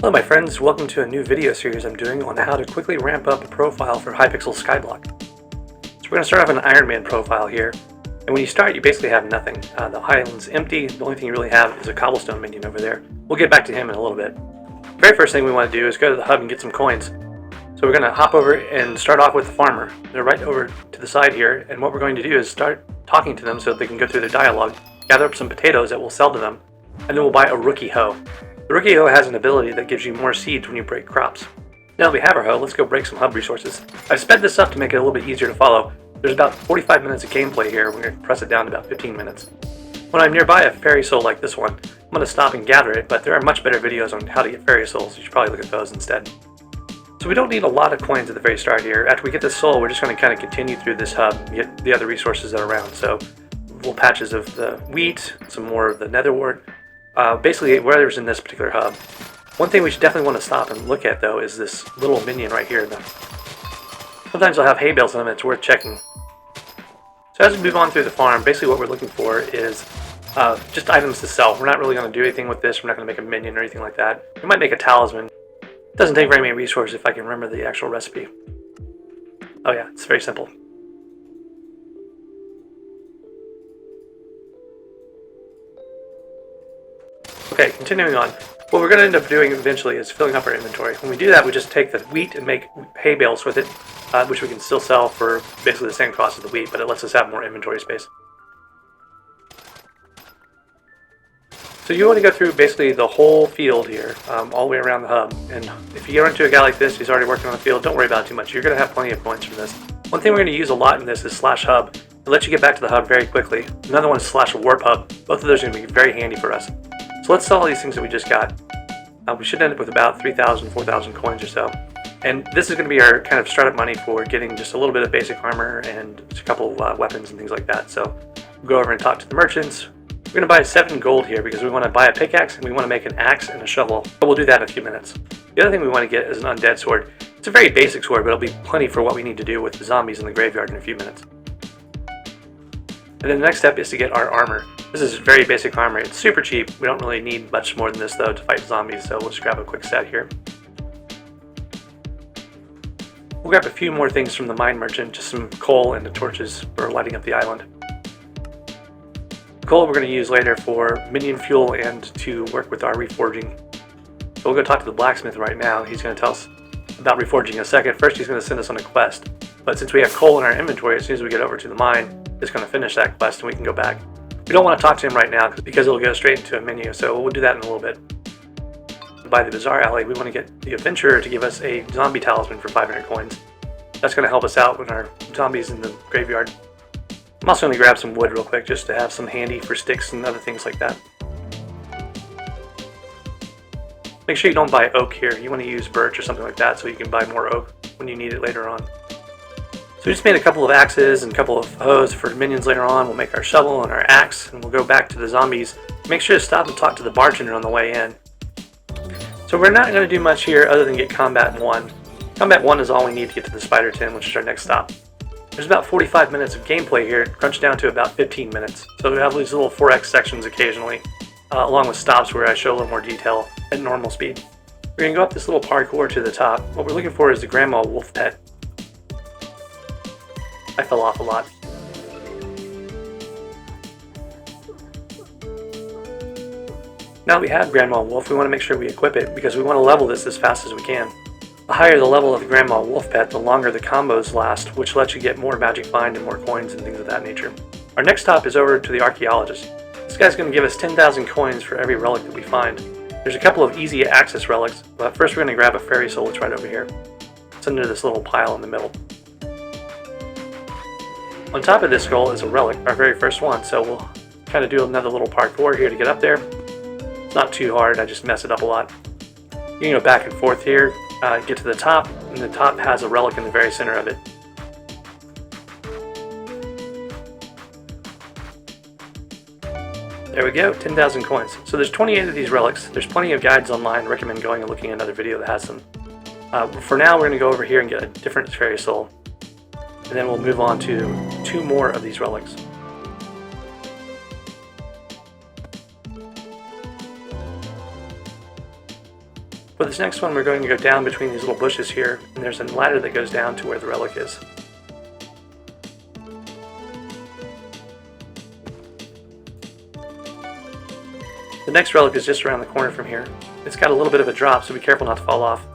Hello my friends, welcome to a new video series I'm doing on how to quickly ramp up a profile for Hypixel SkyBlock. So we're going to start off an Iron Man profile here, and when you start you basically have nothing. The island's empty, the only thing you really have is a cobblestone minion over there. We'll get back to him in a little bit. The very first thing we want to do is go to the hub and get some coins. So we're going to hop over and start off with the farmer. They're right over to the side here, and what we're going to do is start talking to them so that they can go through their dialogue, gather up some potatoes that we'll sell to them, and then we'll buy a rookie hoe. The rookie hoe has an ability that gives you more seeds when you break crops. Now that we have our hoe, let's go break some hub resources. I've sped this up to make it a little bit easier to follow. There's about 45 minutes of gameplay here. We're going to press it down to about 15 minutes. When I'm nearby a fairy soul like this one, I'm going to stop and gather it, but there are much better videos on how to get fairy souls. You should probably look at those instead. So we don't need a lot of coins at the very start here. After we get this soul, we're just going to kind of continue through this hub and get the other resources that are around. So little patches of the wheat, some more of the nether wart. Basically, whatever's in this particular hub. One thing we should definitely want to stop and look at, though, is this little minion right here. Sometimes they'll have hay bales on them, and it's worth checking. So as we move on through the farm, basically what we're looking for is just items to sell. We're not really going to do anything with this. We're not going to make a minion or anything like that. We might make a talisman. It doesn't take very many resources if I can remember the actual recipe. Oh yeah, it's very simple. Okay, continuing on. What we're going to end up doing eventually is filling up our inventory. When we do that, we just take the wheat and make hay bales with it, which we can still sell for basically the same cost as the wheat, but it lets us have more inventory space. So you want to go through basically the whole field here, all the way around the hub. And if you run into a guy like this who's already working on the field, don't worry about it too much. You're going to have plenty of coins from this. One thing we're going to use a lot in this is /hub. It lets you get back to the hub very quickly. Another one is /warp hub. Both of those are going to be very handy for us. So let's sell all these things that we just got. We should end up with about 3,000, 4,000 coins or so. And this is going to be our kind of startup money for getting just a little bit of basic armor and just a couple of weapons and things like that. So we'll go over and talk to the merchants. We're going to buy 7 gold here because we want to buy a pickaxe and we want to make an axe and a shovel. But we'll do that in a few minutes. The other thing we want to get is an undead sword. It's a very basic sword, but it'll be plenty for what we need to do with the zombies in the graveyard in a few minutes. And then the next step is to get our armor. This is very basic armor. It's super cheap. We don't really need much more than this though to fight zombies, so we'll just grab a quick set here. We'll grab a few more things from the mine merchant, just some coal and the torches for lighting up the island. Coal we're going to use later for minion fuel and to work with our reforging. So we'll go talk to the blacksmith right now. He's going to tell us about reforging in a second. First he's going to send us on a quest. But since we have coal in our inventory, as soon as we get over to the mine, it's going to finish that quest and we can go back. We don't want to talk to him right now because it'll go straight into a menu, so we'll do that in a little bit. By the Bazaar Alley, we want to get the adventurer to give us a zombie talisman for 500 coins. That's going to help us out with our zombies in the graveyard. I'm also going to grab some wood real quick just to have some handy for sticks and other things like that. Make sure you don't buy oak here. You want to use birch or something like that so you can buy more oak when you need it later on. So we just made a couple of axes and a couple of hoes for minions later on. We'll make our shovel and our axe, and we'll go back to the zombies. Make sure to stop and talk to the bartender on the way in. So we're not going to do much here other than get Combat 1. Combat 1 is all we need to get to the Spider Tin, which is our next stop. There's about 45 minutes of gameplay here, crunched down to about 15 minutes. So we have these little 4x sections occasionally, along with stops where I show a little more detail at normal speed. We're going to go up this little parkour to the top. What we're looking for is the Grandma Wolf Pet. I fell off a lot. Now that we have Grandma Wolf, we want to make sure we equip it because we want to level this as fast as we can. The higher the level of the Grandma Wolf Pet, the longer the combos last, which lets you get more magic find and more coins and things of that nature. Our next stop is over to the Archaeologist. This guy's going to give us 10,000 coins for every relic that we find. There's a couple of easy access relics, but first we're going to grab a fairy soul that's right over here. It's under this little pile in the middle. On top of this skull is a relic, our very first one, so we'll kind of do another little parkour here to get up there. It's not too hard, I just mess it up a lot. You can go back and forth here, get to the top, and the top has a relic in the very center of it. There we go, 10,000 coins. So there's 28 of these relics. There's plenty of guides online. I recommend going and looking at another video that has them. For now, we're going to go over here and get a different fairy soul. And then we'll move on to 2 more of these relics. For this next one, we're going to go down between these little bushes here, and there's a ladder that goes down to where the relic is. The next relic is just around the corner from here. It's got a little bit of a drop, so be careful not to fall off.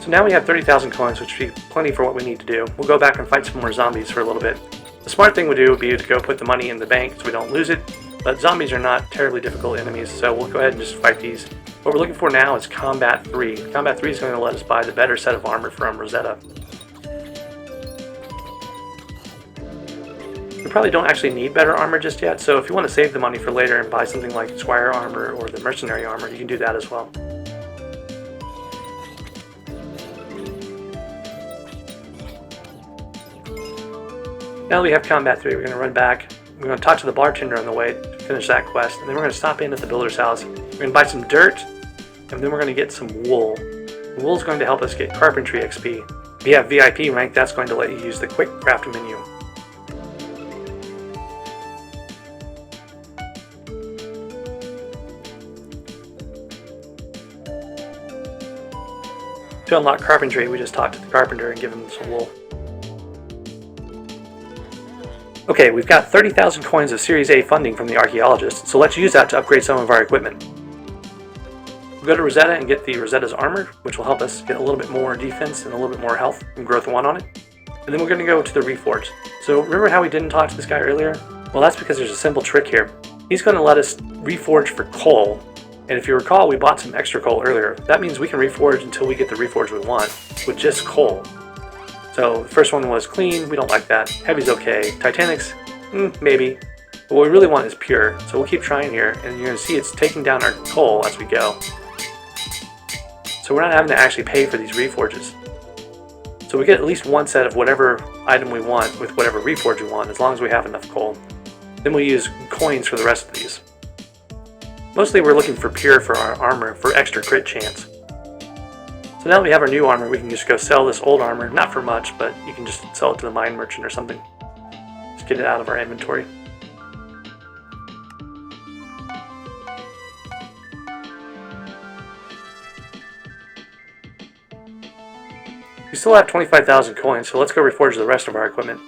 So now we have 30,000 coins, which would be plenty for what we need to do. We'll go back and fight some more zombies for a little bit. The smart thing we do would be to go put the money in the bank so we don't lose it, but zombies are not terribly difficult enemies, so we'll go ahead and just fight these. What we're looking for now is Combat 3. Combat 3 is going to let us buy the better set of armor from Rosetta. We probably don't actually need better armor just yet, so if you want to save the money for later and buy something like Squire armor or the mercenary armor, you can do that as well. Now that we have Combat 3, we're going to run back. We're going to talk to the bartender on the way to finish that quest, and then we're going to stop in at the builder's house. We're going to buy some dirt, and then we're going to get some wool. The wool is going to help us get carpentry XP. If you have VIP rank, that's going to let you use the quick craft menu. To unlock carpentry, we just talk to the carpenter and give him some wool. Okay, we've got 30,000 coins of Series A funding from the archaeologist, so let's use that to upgrade some of our equipment. We'll go to Rosetta and get the Rosetta's armor, which will help us get a little bit more defense and a little bit more health from growth 1 on it. And then we're going to go to the Reforge. So remember how we didn't talk to this guy earlier? Well, that's because there's a simple trick here. He's going to let us reforge for coal, and if you recall, we bought some extra coal earlier. That means we can reforge until we get the reforge we want with just coal. So the first one was clean, we don't like that. Heavy's okay. Titanic's, maybe. But what we really want is pure. So we'll keep trying here, and you're going to see it's taking down our coal as we go. So we're not having to actually pay for these reforges. So we get at least one set of whatever item we want with whatever reforge we want, as long as we have enough coal. Then we'll use coins for the rest of these. Mostly we're looking for pure for our armor for extra crit chance. So now that we have our new armor, we can just go sell this old armor, not for much, but you can just sell it to the mine merchant or something. Just get it out of our inventory. We still have 25,000 coins, so let's go reforge the rest of our equipment.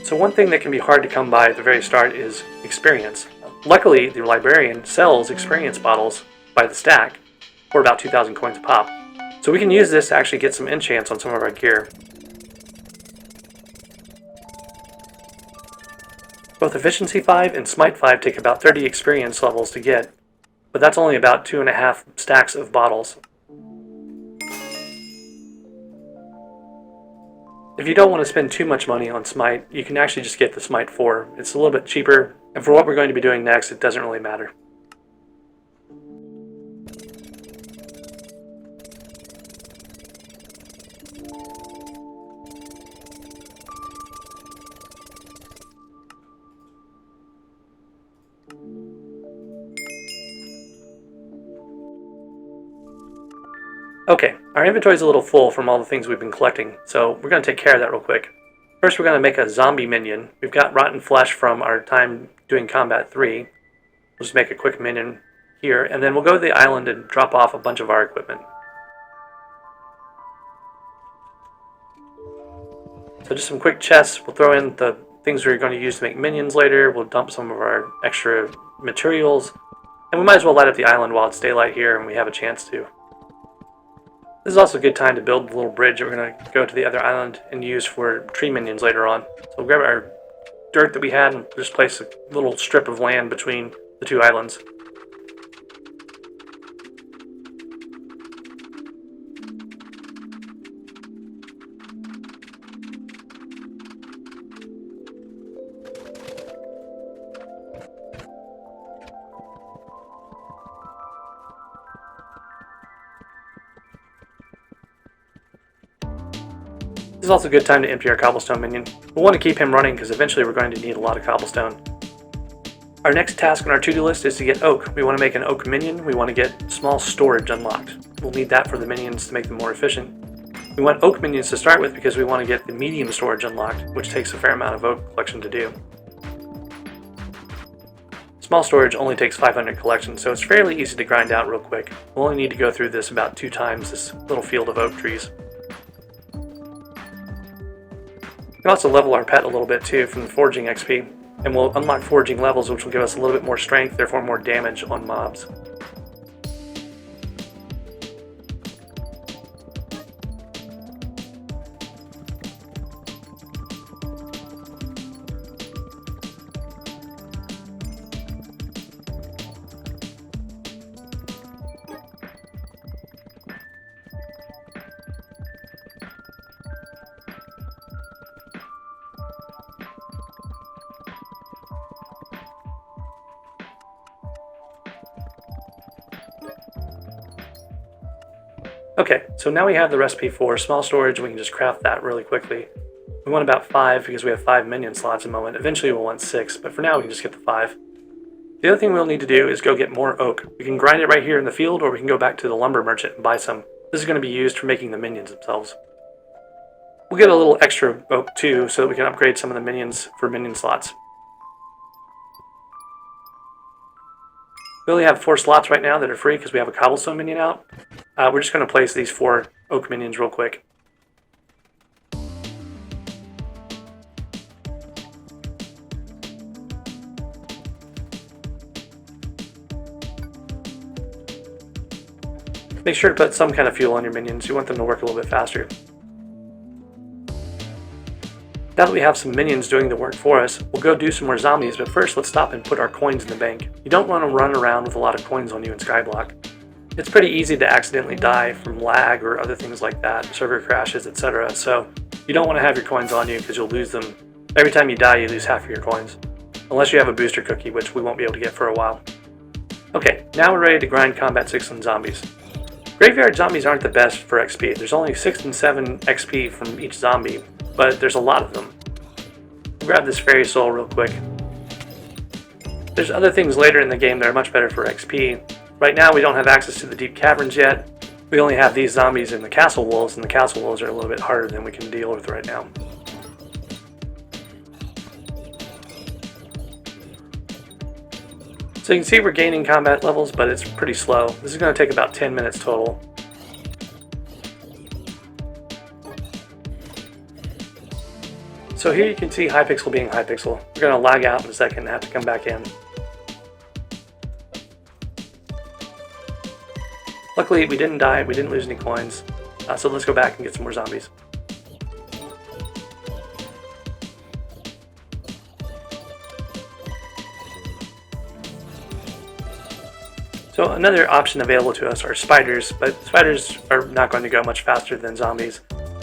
So one thing that can be hard to come by at the very start is experience. Luckily, the librarian sells experience bottles by the stack for about 2,000 coins a pop. So we can use this to actually get some enchants on some of our gear. Both Efficiency 5 and Smite 5 take about 30 experience levels to get, but that's only about 2.5 stacks of bottles. If you don't want to spend too much money on Smite, you can actually just get the Smite 4. It's a little bit cheaper, and for what we're going to be doing next, it doesn't really matter. Okay, our inventory is a little full from all the things we've been collecting, so we're going to take care of that real quick. First, we're going to make a zombie minion. We've got rotten flesh from our time doing Combat 3. We'll just make a quick minion here, and then we'll go to the island and drop off a bunch of our equipment. So just some quick chests. We'll throw in the things we're going to use to make minions later. We'll dump some of our extra materials, and we might as well light up the island while it's daylight here and we have a chance to. This is also a good time to build the little bridge that we're going to go to the other island and use for tree minions later on. So we'll grab our dirt that we had and just place a little strip of land between the two islands. This is also a good time to empty our cobblestone minion. We'll want to keep him running because eventually we're going to need a lot of cobblestone. Our next task on our to-do list is to get oak. We want to make an oak minion. We want to get small storage unlocked. We'll need that for the minions to make them more efficient. We want oak minions to start with because we want to get the medium storage unlocked, which takes a fair amount of oak collection to do. Small storage only takes 500 collection, so it's fairly easy to grind out real quick. We'll only need to go through this about 2 times, this little field of oak trees. We can also level our pet a little bit too from the foraging XP, and we'll unlock foraging levels, which will give us a little bit more strength, therefore more damage on mobs. Okay, so now we have the recipe for small storage, and we can just craft that really quickly. We want about 5 because we have 5 minion slots at the moment. Eventually we'll want 6, but for now we can just get the 5. The other thing we'll need to do is go get more oak. We can grind it right here in the field, or we can go back to the lumber merchant and buy some. This is going to be used for making the minions themselves. We'll get a little extra oak too, so that we can upgrade some of the minions for minion slots. We only have 4 slots right now that are free because we have a cobblestone minion out. We're just going to place these 4 oak minions real quick. Make sure to put some kind of fuel on your minions. You want them to work a little bit faster. Now that we have some minions doing the work for us, we'll go do some more zombies, but first let's stop and put our coins in the bank. You don't want to run around with a lot of coins on you in SkyBlock. It's pretty easy to accidentally die from lag or other things like that, server crashes, etc. So you don't want to have your coins on you because you'll lose them. Every time you die, you lose half of your coins. Unless you have a booster cookie, which we won't be able to get for a while. Okay, now we're ready to grind Combat 6 on zombies. Graveyard zombies aren't the best for XP. There's only 6 and 7 XP from each zombie, but there's a lot of them. We'll grab this fairy soul real quick. There's other things later in the game that are much better for XP. Right now we don't have access to the deep caverns yet. We only have these zombies and the castle wolves, and the castle wolves are a little bit harder than we can deal with right now. So you can see we're gaining combat levels, but it's pretty slow. This is going to take about 10 minutes total. So here you can see Hypixel being Hypixel. We're going to lag out in a second and have to come back in. Luckily we didn't die, we didn't lose any coins, so let's go back and get some more zombies. So another option available to us are spiders, but spiders are not going to go much faster than zombies.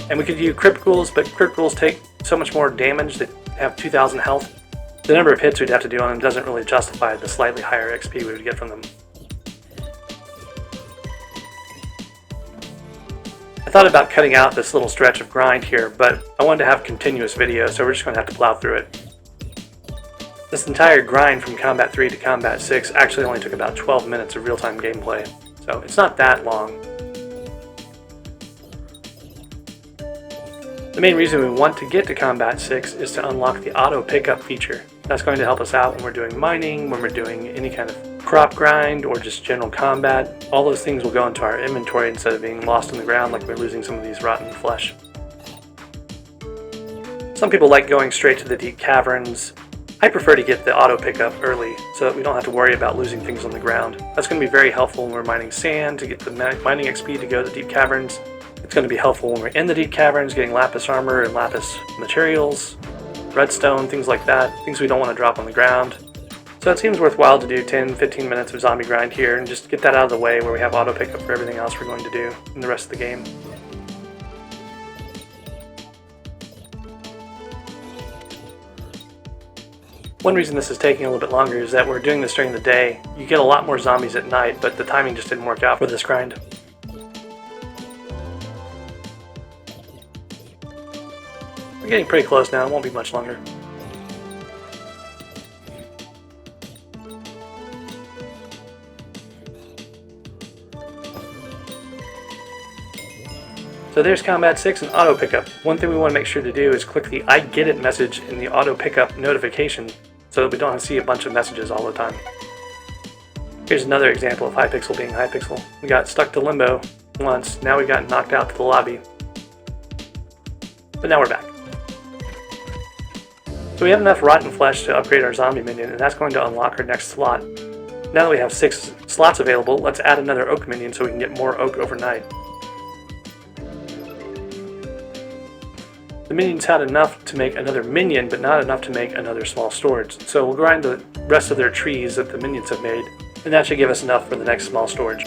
And we could use crypt ghouls, but crypt ghouls take so much more damage. They have 2,000 health. The number of hits we'd have to do on them doesn't really justify the slightly higher XP we would get from them. I thought about cutting out this little stretch of grind here, but I wanted to have continuous video, so we're just going to have to plow through it. This entire grind from Combat 3 to Combat 6 actually only took about 12 minutes of real-time gameplay, so it's not that long. The main reason we want to get to Combat 6 is to unlock the auto pickup feature. That's going to help us out when we're doing mining, when we're doing any kind of crop grind, or just general combat. All those things will go into our inventory instead of being lost on the ground like we're losing some of these rotten flesh. Some people like going straight to the deep caverns. I prefer to get the auto pickup early so that we don't have to worry about losing things on the ground. That's going to be very helpful when we're mining sand to get the mining XP to go to the deep caverns. It's going to be helpful when we're in the deep caverns getting lapis armor and lapis materials, redstone, things like that, things we don't want to drop on the ground. So it seems worthwhile to do 10-15 minutes of zombie grind here and just get that out of the way where we have auto pickup for everything else we're going to do in the rest of the game. One reason this is taking a little bit longer is that we're doing this during the day. You get a lot more zombies at night, but the timing just didn't work out for this grind. We're getting pretty close now, it won't be much longer. So there's Combat 6 and auto pickup. One thing we want to make sure to do is click the I get it message in the auto pickup notification so that we don't see a bunch of messages all the time. Here's another example of Hypixel being Hypixel. We got stuck to limbo once, now we got knocked out to the lobby. But now we're back. So we have enough rotten flesh to upgrade our zombie minion, and that's going to unlock our next slot. Now that we have 6 slots available, let's add another oak minion so we can get more oak overnight. The minions had enough to make another minion, but not enough to make another small storage. So we'll grind the rest of their trees that the minions have made, and that should give us enough for the next small storage.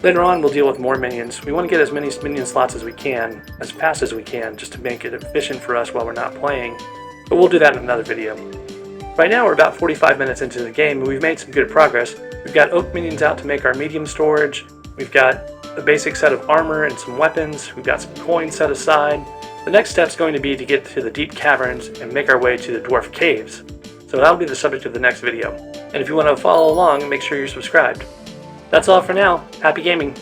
Later on, we'll deal with more minions. We want to get as many minion slots as we can, as fast as we can, just to make it efficient for us while we're not playing, but we'll do that in another video. Right now we're about 45 minutes into the game, and we've made some good progress. We've got oak minions out to make our medium storage, we've got a basic set of armor and some weapons, we've got some coins set aside. The next step is going to be to get to the deep caverns and make our way to the dwarf caves. So that'll be the subject of the next video. And if you want to follow along, make sure you're subscribed. That's all for now. Happy gaming!